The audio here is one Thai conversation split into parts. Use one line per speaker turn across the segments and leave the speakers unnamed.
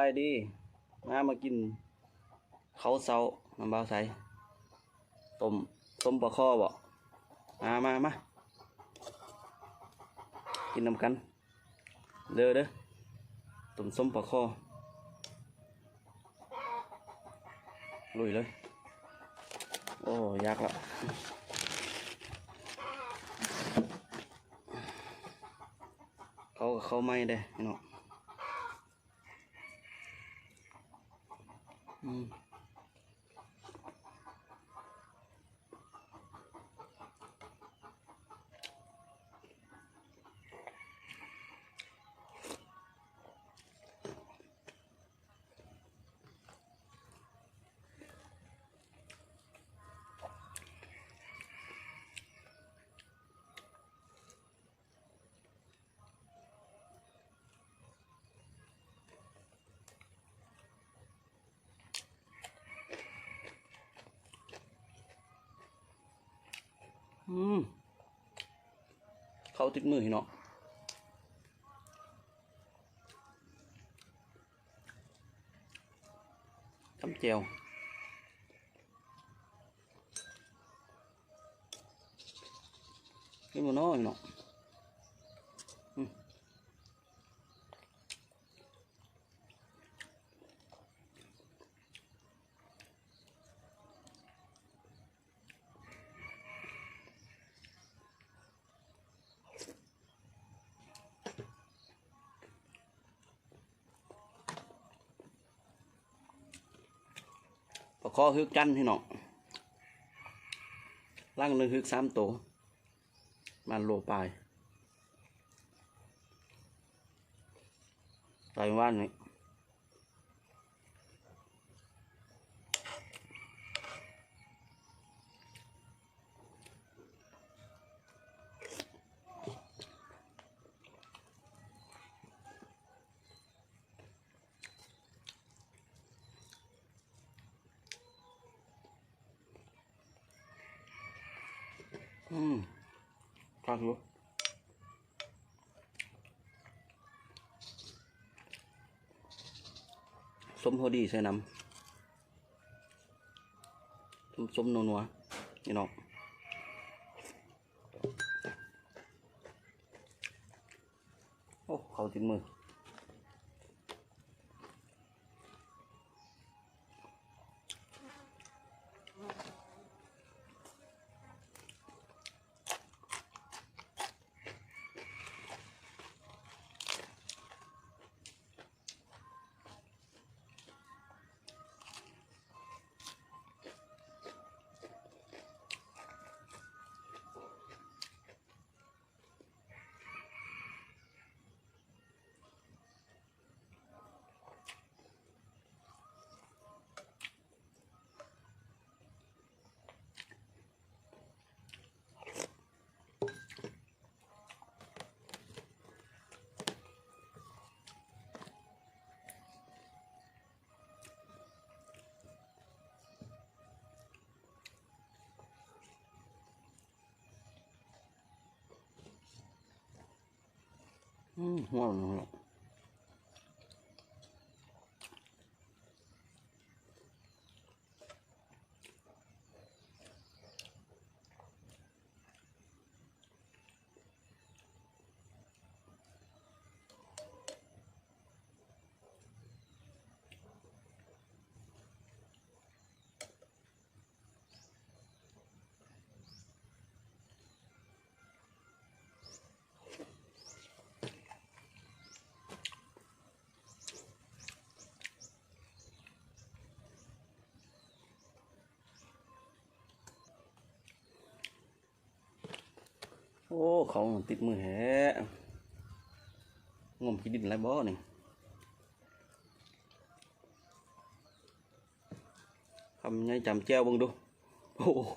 ายดีมากินข้าวเช้าน้ำบ่าวใสต้มปลาข้อบ่มากินน้ำกันเด้อต้มส้มปลาข้อลุยเลยโอ้ยากละเขาไม่ได้เนาะเขาติดมือเนาะทำเจียวนี่มันน้อยเนาะปลาคอฮึกจันที่เนาะล่างหนึ่งฮึก3 ตัวมันโลปลายใส่ว่านนี่ข้าวอยู่ส้มพอดีใส่น้ำส้มนัวนี่เนาะโอ้เขาติดมือหัวมันเนาะโอ้เขาติดมือแหะงมขี้ดินไรบ่นี่ทำไงจำแจ้วบังดูโอ้โห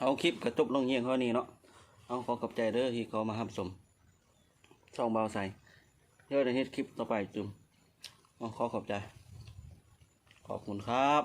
เอาคลิปกระจบลงเฮียงเขานี่เนาะเอาขอขอบใจเด้อที่เขามารับชมช่องเบาใสเดี๋ยวจะเฮ็ดคลิปต่อไปจุ่มเอาขอขอบใจขอบคุณครับ